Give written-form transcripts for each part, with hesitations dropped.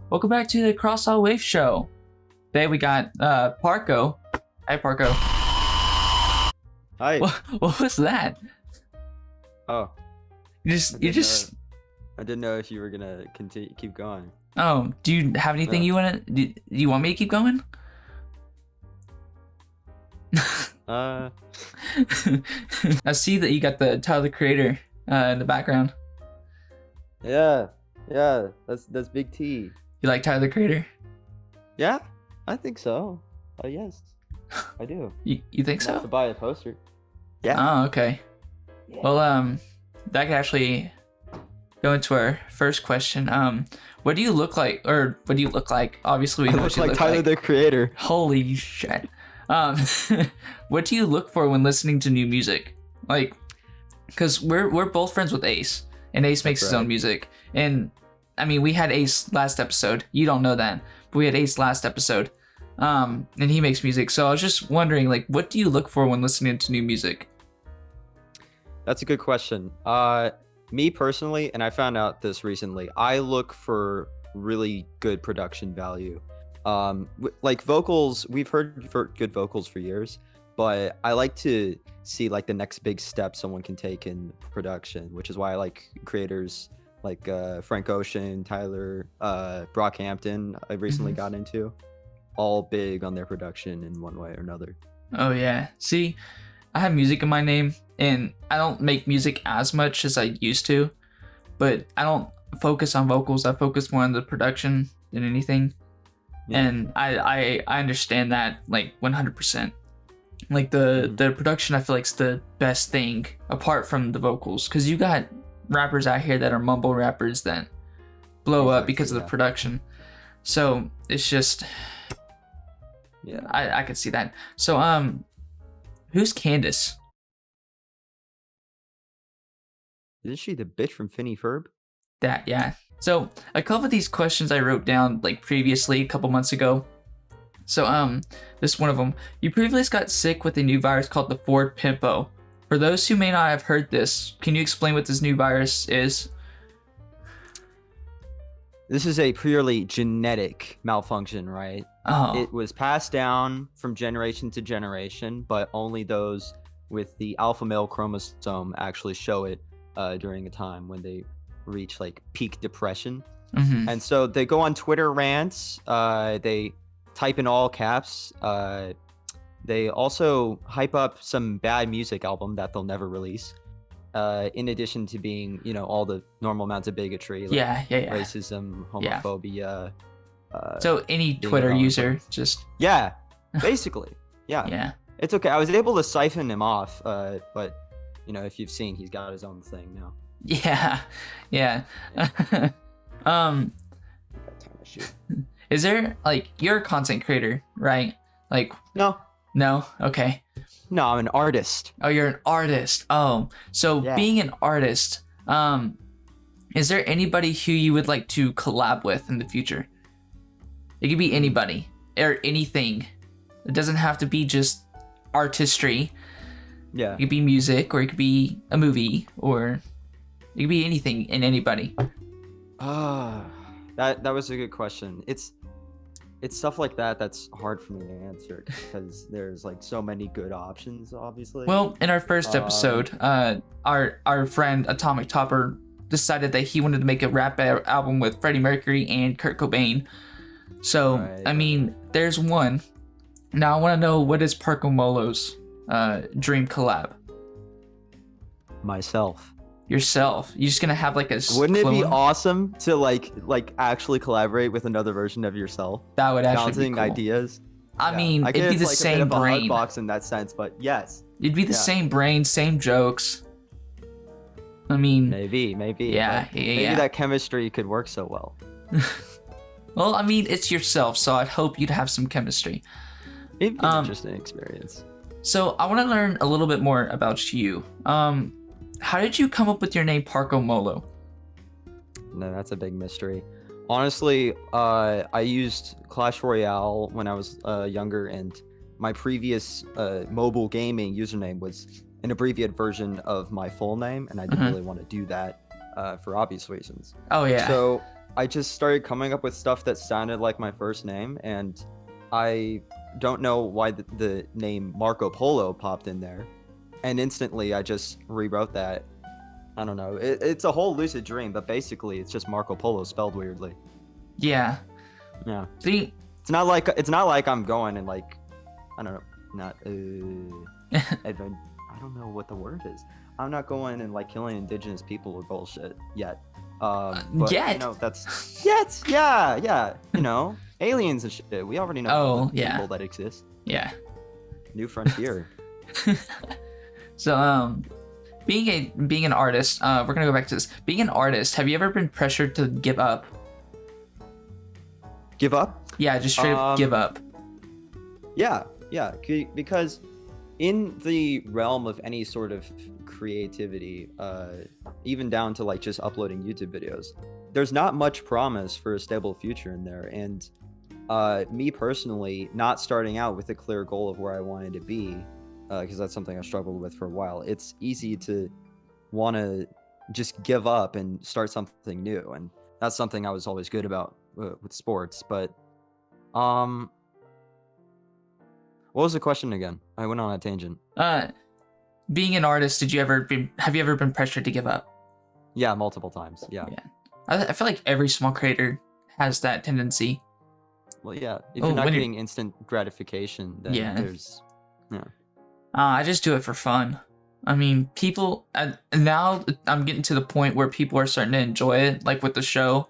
Welcome back to the Cross All Wave Show. Today we got Parko. Hi, Parko. Hi. What was that? Oh, You I just. didn't know if you were gonna keep going. Oh, do you have anything you wanna? Do you want me to keep going? Uh, I see that you got the Tyler the Creator in the background. yeah, that's Big T. You like Tyler the Creator? Yeah, I think so. Yes, I do. You think Enough so? to buy a poster. Yeah. Oh, okay. Yeah. Well, that could actually go into our first question. What do you look like, or what do you look like? Obviously, we I know look what you like look Tyler like. the Creator. Holy shit. What do you look for when listening to new music? Like, because we're both friends with Ace, and Ace makes his own music. And I mean, we had Ace last episode. You don't know that, but we had Ace last episode. And he makes music. So I was just wondering, like, what do you look for when listening to new music? That's a good question. Me personally, and I found out this recently, I look for really good production value. Like vocals, we've heard good vocals for years, but I like to see like the next big step someone can take in production, which is why I like creators like Frank Ocean, Tyler, Brockhampton. I recently got into, all big on their production in one way or another. Oh yeah. See, I have music in my name, and I don't make music as much as I used to, but I don't focus on vocals. I focus more on the production than anything. Yeah. And I understand that like 100%. Like the production, I feel like is the best thing apart from the vocals, because you got rappers out here that are mumble rappers that blow up because of the production. So it's just, yeah, I can see that. So who's Candace? Isn't she the bitch from Finny Ferb? That, yeah. So a couple of these questions I wrote down like previously a couple months ago. So this one of them. You previously got sick with a new virus called the Ford Pimpo. For those who may not have heard this, can you explain what this new virus is? This is a purely genetic malfunction, right? Oh. It was passed down from generation to generation, but only those with the alpha male chromosome actually show it during a time when they reach like peak depression. And so they go on Twitter rants, they type in all caps, they also hype up some bad music album that they'll never release, in addition to being, you know, all the normal amounts of bigotry, like racism, homophobia. So any Twitter user, just basically. Yeah, it's okay. I was able to siphon him off, but you know, if you've seen, he's got his own thing now. Yeah. Is there, like, you're a content creator, right? Like, no, okay. No, I'm an artist. Oh, you're an artist. Oh, so being an artist, is there anybody who you would like to collab with in the future? It could be anybody or anything. It doesn't have to be just artistry. Yeah. It could be music, or it could be a movie, or it could be anything and anybody. That was a good question. It's stuff like that that's hard for me to answer because there's like so many good options, obviously. Well, in our first episode, our friend Atomic Topper decided that he wanted to make a rap album with Freddie Mercury and Kurt Cobain. So, I mean, there's one. Now I want to know, what is ParkoMolo's dream collab? Myself. Yourself. You're just gonna have like a Wouldn't it be awesome to like actually collaborate with another version of yourself? That would actually bouncing be cool. Ideas. I mean, it'd be the like same a bit of brain. A box in that sense, but yes. It'd be the same brain, same jokes. I mean, maybe. Maybe that chemistry could work so well. Well, I mean, it's yourself, so I'd hope you'd have some chemistry. It'd be an interesting experience. So I want to learn a little bit more about you. How did you come up with your name ParkoMolo? No, that's a big mystery. Honestly, I used Clash Royale when I was younger, and my previous mobile gaming username was an abbreviated version of my full name, and I didn't really want to do that for obvious reasons. Oh yeah. So I just started coming up with stuff that sounded like my first name, and I don't know why the name Marco Polo popped in there, and instantly I just rewrote that. I don't know. It's a whole lucid dream, but basically it's just Marco Polo spelled weirdly. Yeah. Yeah. See, It's not like I'm going and like, I don't know, not I don't know what the word is. I'm not going and like killing indigenous people or bullshit yet. But, yet? you know, that's yeah. You know, aliens and shit. We already know Oh, the yeah. people that exist. Yeah. New frontier. So, being an artist, we're gonna go back to this. Being an artist, have you ever been pressured to give up? Give up? Yeah, just straight up give up. Yeah, because in the realm of any sort of creativity, even down to like just uploading YouTube videos, there's not much promise for a stable future in there. And me personally, not starting out with a clear goal of where I wanted to be, because that's something I struggled with for a while, it's easy to want to just give up and start something new. And that's something I was always good about with sports. But what was the question again? I went on a tangent. Being an artist, have you ever been pressured to give up? Yeah, multiple times. Yeah. I feel like every small creator has that tendency. Well, yeah. If you're not getting instant gratification, then there's. Yeah. I just do it for fun. I mean, people now I'm getting to the point where people are starting to enjoy it, like with the show.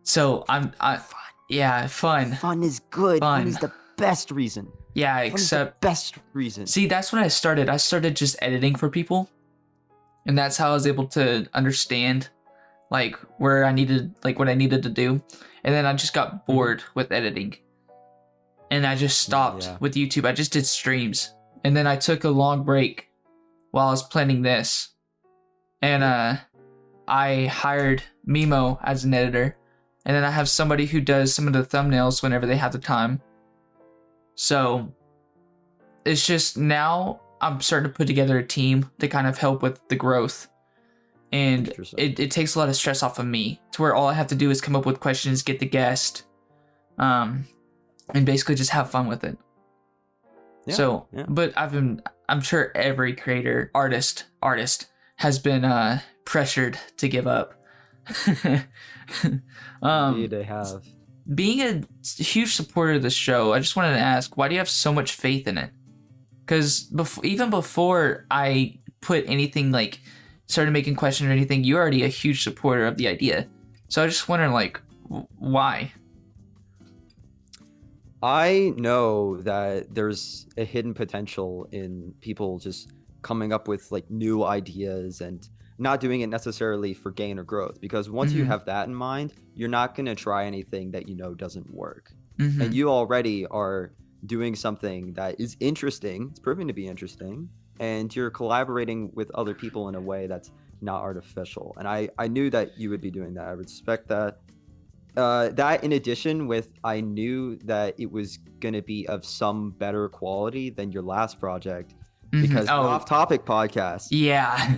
So fun. Fun is good. Fun is the best reason. Yeah, Fun except is the best reason. See, that's when I started. I started just editing for people, and that's how I was able to understand, like what I needed to do. And then I just got bored with editing, and I just stopped with YouTube. I just did streams, and then I took a long break while I was planning this, and I hired MiMo as an editor. And then I have somebody who does some of the thumbnails whenever they have the time. So it's just now I'm starting to put together a team to kind of help with the growth. And it takes a lot of stress off of me to where all I have to do is come up with questions, get the guest, and basically just have fun with it. Yeah, but I'm sure every creator, artist has been pressured to give up. Indeed, they have. Being a huge supporter of the show, I just wanted to ask, why do you have so much faith in it? Because even before I put anything, like started making questions or anything, you're already a huge supporter of the idea. So I just wondering, like, why? I know that there's a hidden potential in people just coming up with like new ideas and not doing it necessarily for gain or growth, because once you have that in mind, you're not going to try anything that you know doesn't work. And you already are doing something that is interesting. It's proving to be interesting, and you're collaborating with other people in a way that's not artificial. And I knew that you would be doing that. I respect that. That in addition with, I knew that it was going to be of some better quality than your last project, because off-topic podcast. Yeah.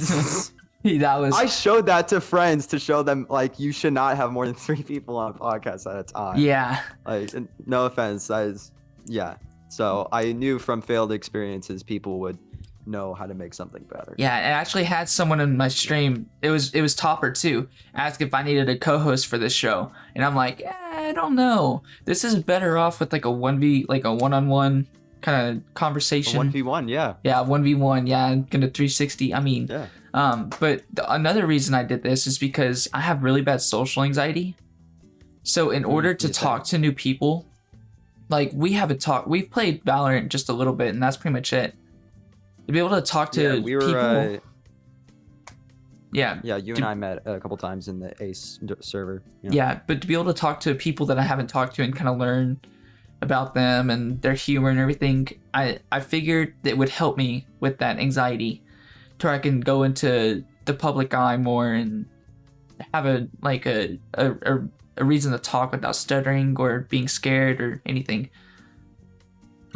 I showed that to friends to show them, like, you should not have more than 3 people on a podcast at a time. Yeah. Like, no offense, that is, yeah. So I knew from failed experiences people would know how to make something better. Yeah, I actually had someone in my stream. It was Topper too. Ask if I needed a co-host for this show, and I'm like, I don't know. This is better off with like a one-on-one kind of conversation. 1v1, yeah. Yeah, 1v1. Yeah, I'm gonna 360. I mean, yeah. But another reason I did this is because I have really bad social anxiety. So in order to talk to new people, like we've played Valorant just a little bit, and that's pretty much it. To be able to talk to people. Yeah, you and I met a couple times in the Ace server. Yeah, but to be able to talk to people that I haven't talked to and kind of learn about them and their humor and everything, I figured it would help me with that anxiety, to where I can go into the public eye more and have a reason to talk without stuttering or being scared or anything.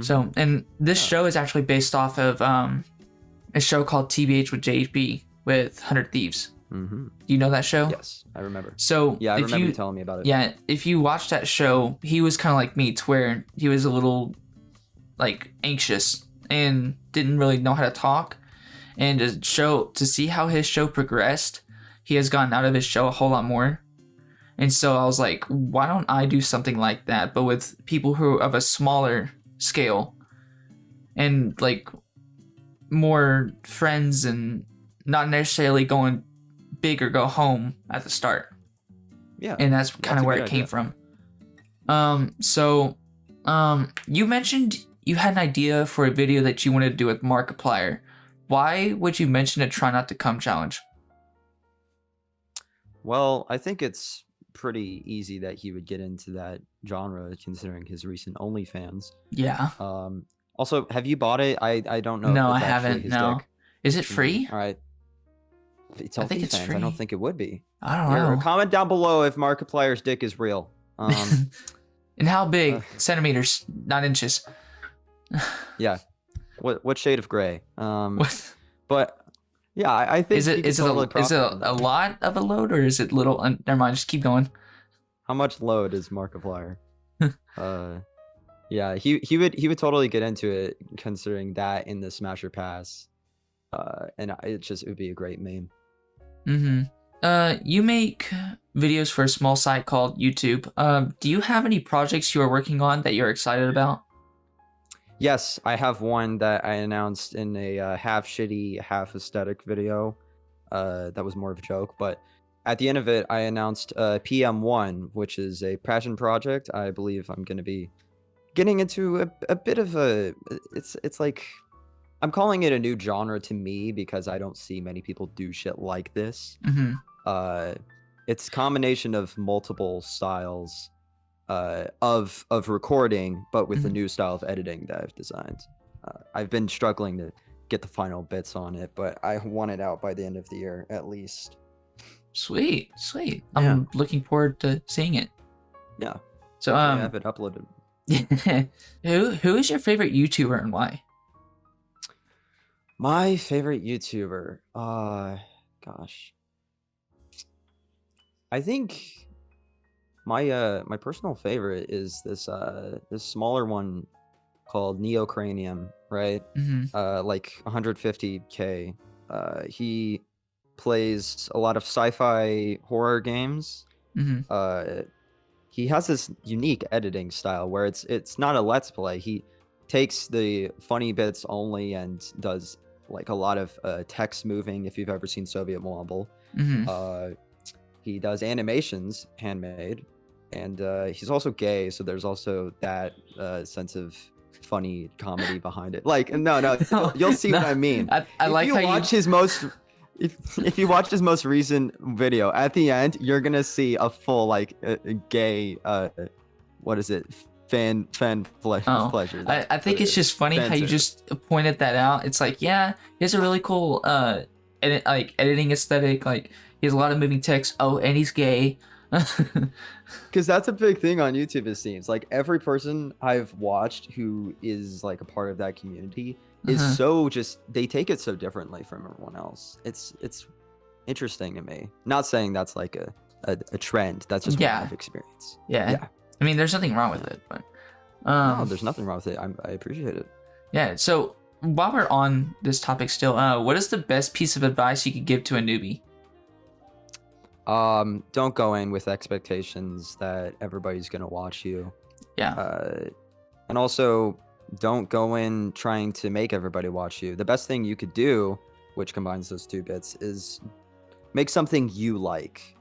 So, and this show is actually based off of a show called TBH with JHP with 100 Thieves. Mm-hmm. Do you know that show? Yes, I remember. So Yeah, I if remember you you telling me about it. yeah, if you watch that show, he was kind of like me, to where he was a little like anxious and didn't really know how to talk. And to see how his show progressed, he has gotten out of his show a whole lot more. And so I was like, why don't I do something like that, but with people who are of a smaller scale and like more friends and not necessarily going big or go home at the start. Yeah, And that's kind of where it came from. You mentioned you had an idea for a video that you wanted to do with Markiplier. Why would you mention a try not to come challenge? Well, I think it's pretty easy that he would get into that genre considering his recent OnlyFans. Yeah. Also, have you bought it? I don't know No, if I it's actually haven't. his No. dick. Is it free? All right. It's I think it's OnlyFans. free. I don't think it would be. I don't Here, know. comment down below if Markiplier's dick is real. And how big? Centimeters, not inches. Yeah. What shade of gray? What? But yeah, I think Is it a lot of a load, or is it little? Never mind. Just keep going. How much load is Markiplier? Yeah, he would totally get into it considering that in the Smasher Pass. And it would be a great meme. You make videos for a small site called YouTube. Do you have any projects you are working on that you're excited about? Yes, I have one that I announced in a half shitty, half aesthetic video. That was more of a joke, but at the end of it, I announced PM1, which is a passion project. I believe I'm going to be getting into a bit of a... It's like... I'm calling it a new genre to me because I don't see many people do shit like this. It's a combination of multiple styles of recording, but with a new style of editing that I've designed. I've been struggling to get the final bits on it, but I want it out by the end of the year at least. Sweet. I'm looking forward to seeing it. Yeah. So I have it uploaded. Who is your favorite YouTuber and why? My favorite YouTuber, gosh, I think my personal favorite is this smaller one called Neocranium, right? Like 150K. He plays a lot of sci-fi horror games. He has this unique editing style where it's not a let's play. He takes the funny bits only and does like a lot of text moving, if you've ever seen Soviet Wobble. He does animations, handmade, and he's also gay, so there's also that sense of funny comedy behind it. Like, no, you'll see what I mean. I like how watch his most... If you watch his most recent video, at the end, you're gonna see a full, like, gay, what is it? Fan pleasure. I think it's just funny how you just pointed that out. It's like, yeah, he has a really cool editing aesthetic. Like, he has a lot of moving text. Oh, and he's gay. Because that's a big thing on YouTube, it seems. Like, every person I've watched who is like a part of that community is so just, they take it so differently from everyone else. It's interesting to me. Not saying that's like a trend. That's just what I've experienced. Yeah. I mean, there's nothing wrong with it, but no, there's nothing wrong with it. I appreciate it. Yeah. So while we're on this topic still, what is the best piece of advice you could give to a newbie? Don't go in with expectations that everybody's gonna watch you. Yeah. And also don't go in trying to make everybody watch you. The best thing you could do, which combines those two bits, is make something you like.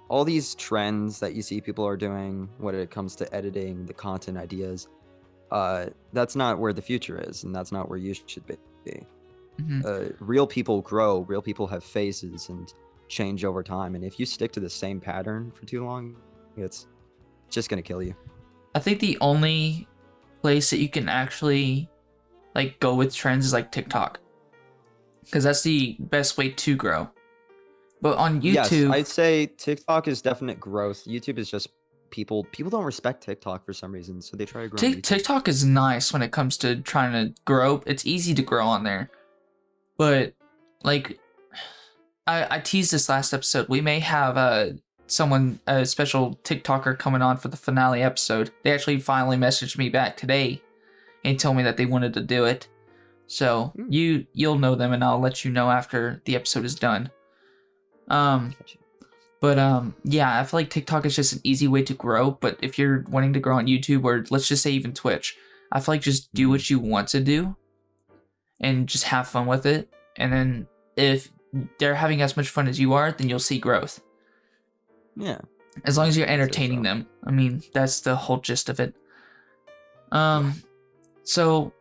All these trends that you see people are doing when it comes to editing, the content ideas, that's not where the future is, and that's not where you should be. Real people grow, real people have phases and change over time, and if you stick to the same pattern for too long, it's just gonna kill you. I think the only place that you can actually like go with trends is like TikTok, because that's the best way to grow. But on YouTube, yes, I'd say TikTok is definite growth. YouTube is just people don't respect TikTok for some reason, so they try to grow. TikTok is nice when it comes to trying to grow. It's easy to grow on there, but like I teased this last episode. We may have someone, a special TikToker coming on for the finale episode. They actually finally messaged me back today and told me that they wanted to do it. So you'll know them, and I'll let you know after the episode is done. Yeah, I feel like TikTok is just an easy way to grow. But if you're wanting to grow on YouTube, or let's just say even Twitch, I feel like just do what you want to do and just have fun with it. And then if they're having as much fun as you are, then you'll see growth. Yeah. As long as you're entertaining them. I mean, that's the whole gist of it. So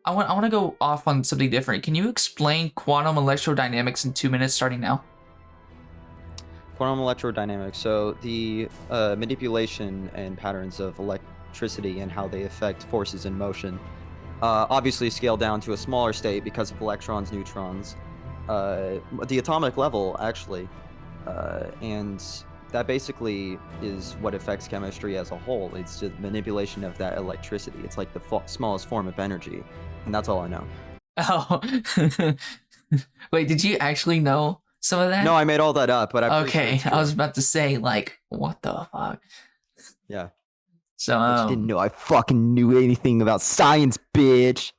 I want to go off on something different. Can you explain quantum electrodynamics in 2 minutes starting now? Quantum electrodynamics. So the manipulation and patterns of electricity and how they affect forces in motion, obviously scaled down to a smaller state because of electrons, neutrons, the atomic level actually, and that basically is what affects chemistry as a whole. It's just manipulation of that electricity. It's like the smallest form of energy, and that's all I know. Oh, wait, did you actually know some of that? No, I made all that up, but okay, I was about to say, like, what the fuck? Yeah. So, but you didn't know I fucking knew anything about science, bitch.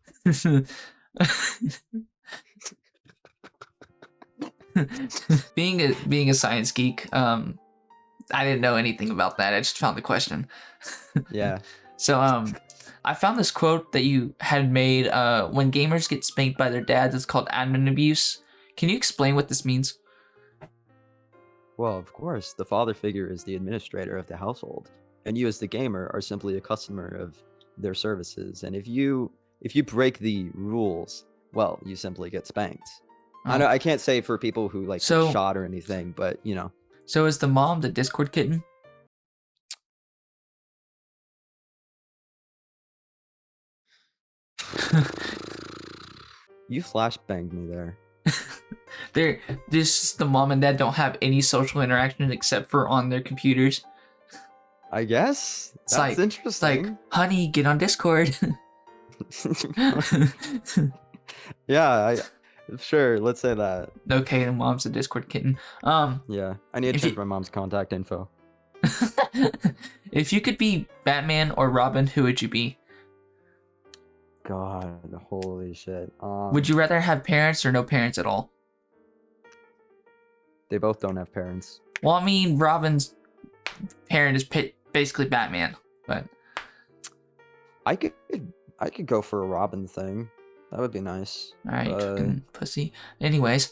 being a science geek, I didn't know anything about that. I just found the question. Yeah. So, I found this quote that you had made. When gamers get spanked by their dads, it's called admin abuse. Can you explain what this means? Well, of course, the father figure is the administrator of the household, and you as the gamer are simply a customer of their services. And if you break the rules, well, you simply get spanked. I know I can't say for people who like get shot or anything, but you know. So is the mom the Discord kitten? You flashbanged me there. This the mom and dad don't have any social interaction except for on their computers. I guess It's that's like, interesting. It's like, honey, get on Discord. Yeah, sure. Let's say that. Okay, the mom's a Discord kitten. Yeah, I need to change my mom's contact info. If you could be Batman or Robin, who would you be? God, holy shit. Would you rather have parents or no parents at all? They both don't have parents. Well, I mean, Robin's parent is basically Batman, but I could go for a Robin thing. That would be nice. All right, fucking pussy. Anyways.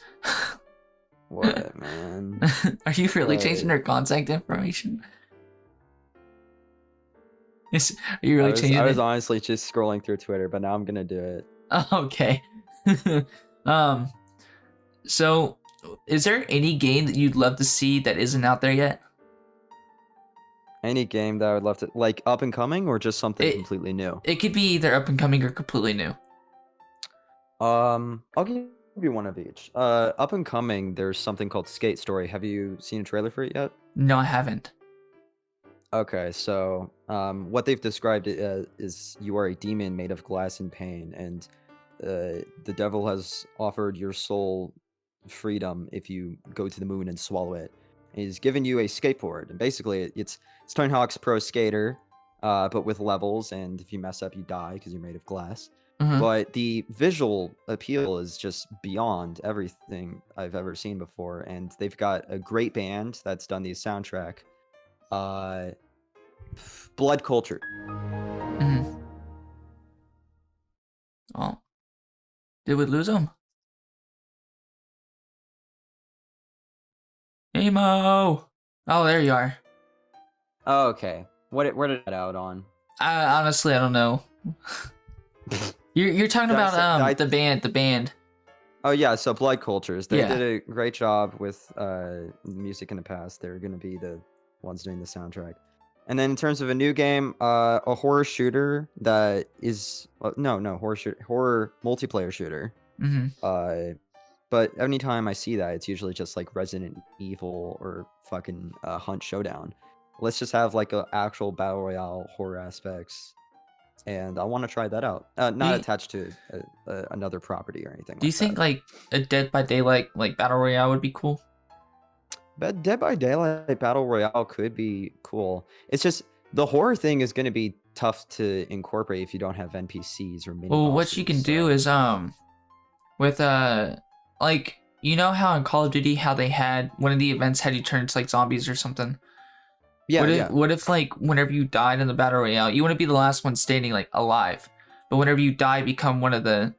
What, man? Are you really changing her contact information? Are you really changing it? I was honestly just scrolling through Twitter, but now I'm gonna do it. Okay. So, is there any game that you'd love to see that isn't out there yet? Any game that I would love to, like, up and coming, or just something completely new? It could be either up and coming or completely new. I'll give you one of each. Up and coming, there's something called Skate Story. Have you seen a trailer for it yet? No, I haven't. Okay, so what they've described it is you are a demon made of glass and pain, and the devil has offered your soul freedom if you go to the moon and swallow it. He's given you a skateboard, and basically it's Tony Hawk's Pro Skater, but with levels, and if you mess up, you die because you're made of glass. Mm-hmm. But the visual appeal is just beyond everything I've ever seen before, and they've got a great band that's done the soundtrack. Blood Culture. Mm-hmm. Oh, did we lose him? MiMo! Oh, there you are. Oh, okay. Where did it out on? Honestly, I don't know. You're talking about the band. Oh yeah, so Blood Cultures. They Yeah. did a great job with music in the past. They're gonna be the ones doing the soundtrack. And then in terms of a new game, a horror shooter that is horror multiplayer shooter. Mm-hmm. But anytime I see that, it's usually just like Resident Evil or fucking Hunt Showdown. Let's just have like a actual battle royale horror aspects. and I want to try that out. Do Not you, attached to another property or anything do you like think that. like a Dead by Daylight like battle royale would be cool? But Dead by Daylight Battle Royale could be cool. It's just the horror thing is going to be tough to incorporate if you don't have NPCs or mini Well, what you can bosses. do is with like you know how in Call of Duty how they had one of the events had you turn into like zombies or something. Yeah, What if like whenever you died in the battle royale, you want to be the last one standing like alive, but whenever you die, become one of the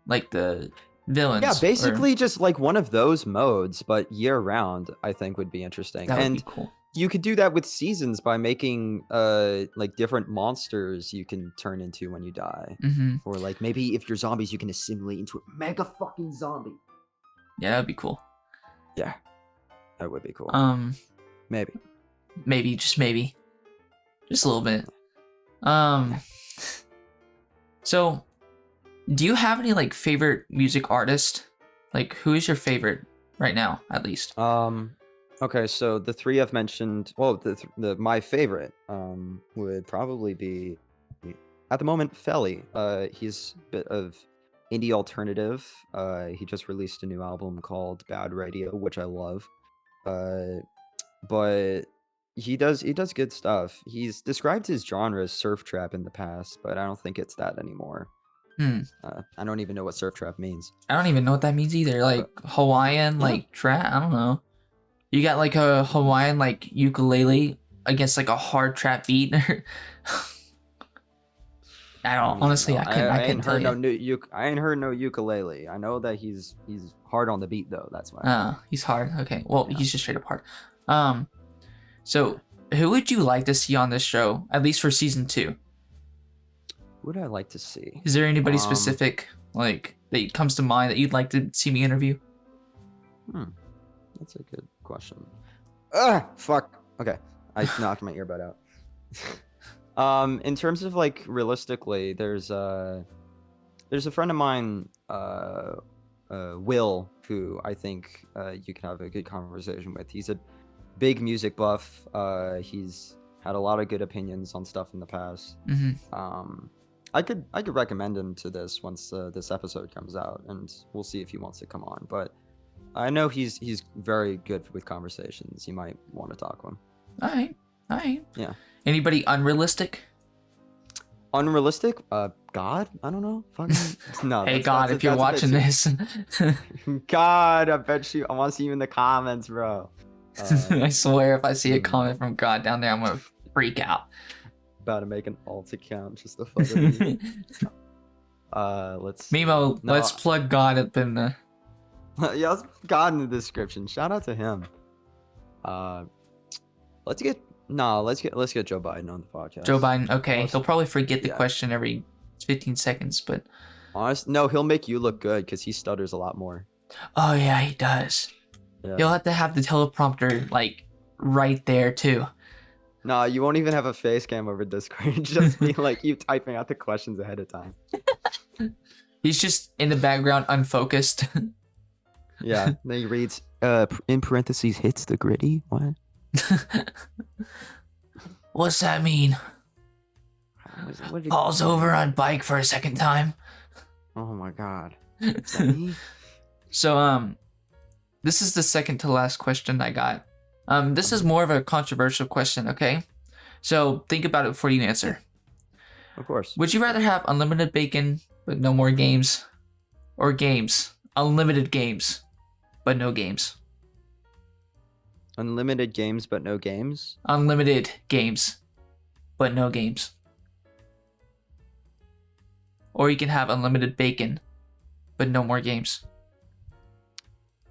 like the villains. Yeah, or- basically just like one of those modes, but year round, I think would be interesting. that would And be cool. you could do that with seasons by making like different monsters you can turn into when you die. Mm-hmm. Or like maybe if you're zombies, you can assimilate into a mega fucking zombie. Yeah, that'd be cool. Yeah, that would be cool. Maybe, Maybe. just a little bit. So, do you have any like favorite music artist? Like, who is your favorite right now, at least? Okay, so the three I've mentioned, well, the my favorite would probably be at the moment Felly. He's a bit of indie alternative. He just released a new album called Bad Radio, which I love. But he does good stuff. He's described his genre as surf trap in the past, but I don't think it's that anymore. I don't even know what surf trap means. I don't even know what that means either. Like Hawaiian, yeah. like trap. I don't know. You got like a Hawaiian like ukulele against like a hard trap beat. I don't honestly. I couldn't tell you. I ain't heard no ukulele. I know that he's hard on the beat though. That's why. He's hard. Okay. Well, Yeah. he's just straight up hard. So who would you like to see on this show, at least for season 2? Who would I like to see? Is there anybody specific like that comes to mind that you'd like to see me interview? That's a good question. Ah, fuck. Okay, I knocked my earbud out. In terms of like realistically, there's a friend of mine, Will, who I think you could have a good conversation with. He's a big music buff. He's had a lot of good opinions on stuff in the past. Mm-hmm. I could recommend him to this once this episode comes out, and we'll see if he wants to come on. But I know he's very good with conversations. You might want to talk to him. All right. Yeah. Anybody unrealistic? Unrealistic? God? I don't know. Fucking no. Hey God, if you're watching this, God, I bet you. I want to see you in the comments, bro. I swear, if I see a comment from God down there, I'm gonna freak out. About to make an alt account just to fuck with me. Let's MiMo, let's plug God up in the. Yeah, let's put God in the description. Shout out to him. Let's get Joe Biden on the podcast. Joe Biden. Okay, Honestly, he'll probably forget the question every 15 seconds, but. No, he'll make you look good because he stutters a lot more. Oh yeah, he does. Yeah. You'll have to have the teleprompter like right there too. No, you won't even have a face cam over Discord. Just be like you typing out the questions ahead of time. He's just in the background, unfocused. Yeah. Then he reads, in parentheses, hits the gritty. What? What's that mean? What Falls over on bike for a second time. Oh my God. Is that me? So this is the second to last question I got. This is more of a controversial question, okay? So think about it before you answer. Of course. Would you rather have unlimited bacon but no more games, or unlimited games but no games? Unlimited games but no games? Unlimited games but no games. Or you can have unlimited bacon but no more games.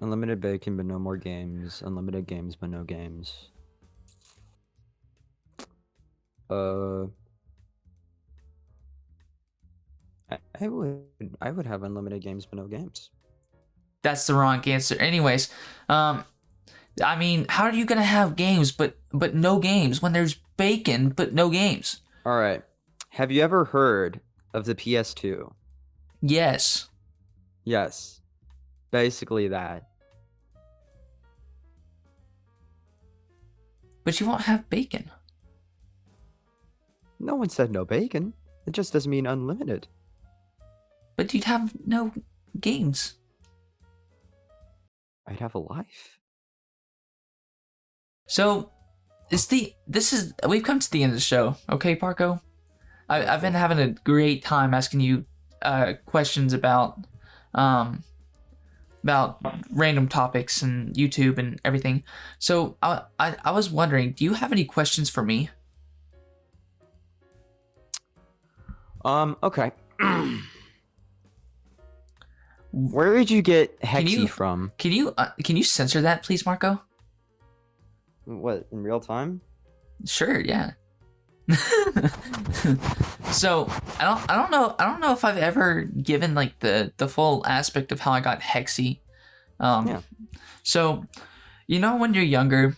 Unlimited bacon but no more games. Unlimited games but no games. I would have unlimited games but no games. That's the wrong answer. Anyways, I mean, how are you gonna have games but no games when there's bacon but no games? All right. Have you ever heard of the PS2? Yes. Yes. Basically that. But you won't have bacon. No one said no bacon. It just doesn't mean unlimited. But you'd have no games. I'd have a life. So, we've come to the end of the show, okay, Parko? I've been having a great time asking you questions about random topics and YouTube and everything. So I was wondering, do you have any questions for me? Okay. Where did you get Hexy from? Can you censor that, please, Marco? What, in real time? Sure, yeah. So I don't know if I've ever given like the full aspect of how I got Hexy. Yeah. So when you're younger,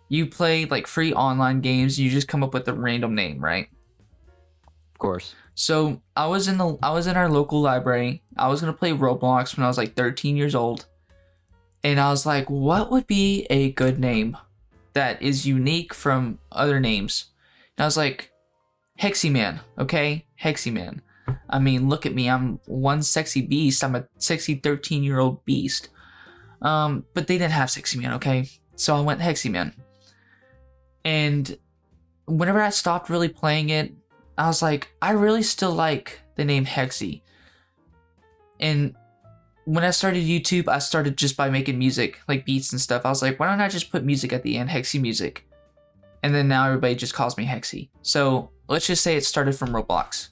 you play like free online games. You just come up with a random name, right? Of course. So I was in our local library. I was gonna play Roblox when I was like 13 years old, and I was like, what would be a good name that is unique from other names? And I was like, Hexy Man, okay? Hexy Man. I mean, look at me. I'm one sexy beast. I'm a sexy 13-year-old beast. But they didn't have Sexy Man, okay? So I went Hexy Man. And whenever I stopped really playing it, I was like, I really still like the name Hexy. And when I started YouTube, I started just by making music, like beats and stuff. I was like, why don't I just put music at the end, Hexy Music? And then now everybody just calls me Hexy. So let's just say it started from Roblox.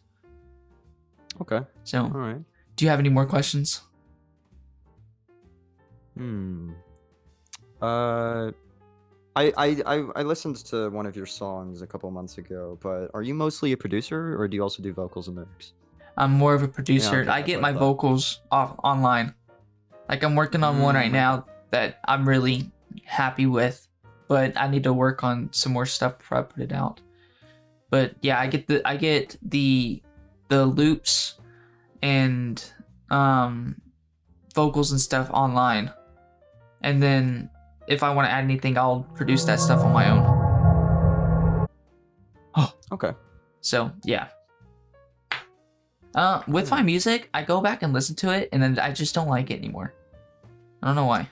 Okay. So, all right. Do you have any more questions? I listened to one of your songs a couple months ago, but are you mostly a producer, or do you also do vocals and lyrics? I'm more of a producer. okay, I get that's my what I thought. vocals off online. Like I'm working on one right now that I'm really happy with, but I need to work on some more stuff before I put it out. But yeah, I get the loops and vocals and stuff online, and then if I want to add anything, I'll produce that stuff on my own. Oh, Okay. so yeah. With my music, I go back and listen to it, and then I just don't like it anymore. I don't know why.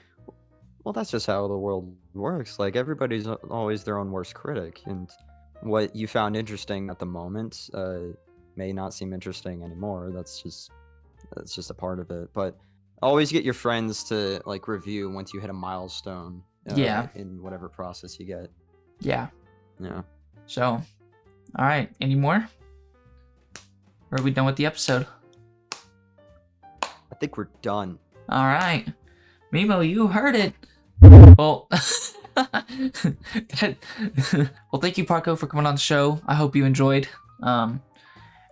Well, that's just how the world works. Like, everybody's always their own worst critic, and what you found interesting at the moment may not seem interesting anymore. That's just a part of it. But always get your friends to like review once you hit a milestone. Yeah. In whatever process you get. Yeah. Yeah. So, all right. Any more? Or are we done with the episode? I think we're done. All right. MiMo, you heard it. Well, well, thank you, Parko, for coming on the show. I hope you enjoyed. And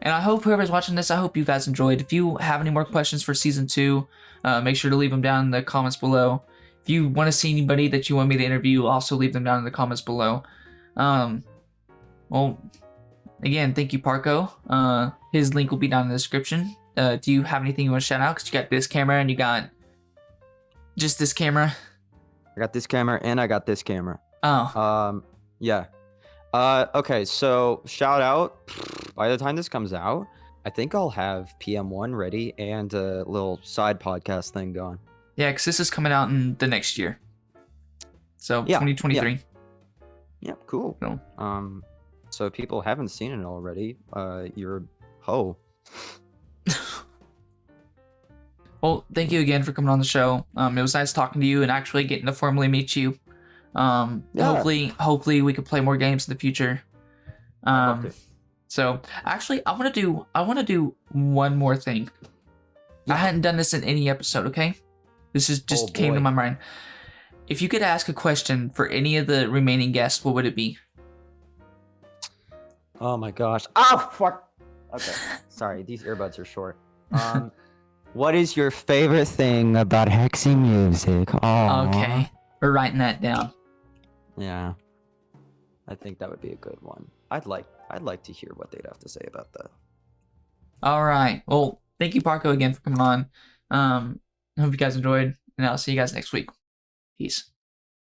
I hope whoever's watching this, I hope you guys enjoyed. If you have any more questions for season 2, make sure to leave them down in the comments below. If you want to see anybody that you want me to interview, also leave them down in the comments below. Well, again, thank you, Parko. His link will be down in the description. Do you have anything you want to shout out? Because you got this camera and you got just this camera. I got this camera and I got this camera. Oh. Yeah. Okay, so shout out. By the time this comes out, I think I'll have PM1 ready and a little side podcast thing going. Yeah, because this is coming out in the next year. So, Yeah, 2023. Yeah, cool. Cool. So if people haven't seen it already, you're a hoe. Well, thank you again for coming on the show. It was nice talking to you and actually getting to formally meet you. Yeah. Hopefully we could play more games in the future. I'd love to. So actually, I want to do one more thing. Yeah. I hadn't done this in any episode. Okay, this is just came to boy. my mind. If you could ask a question for any of the remaining guests, what would it be? Oh my gosh. Oh, fuck. Okay. Sorry, these earbuds are short. What is your favorite thing about Hexy music? Aww. Okay, we're writing that down. Yeah. I think that would be a good one. I'd like to hear what they'd have to say about that. All right. Well, thank you, Parko, again for coming on. I hope you guys enjoyed, and I'll see you guys next week. Peace.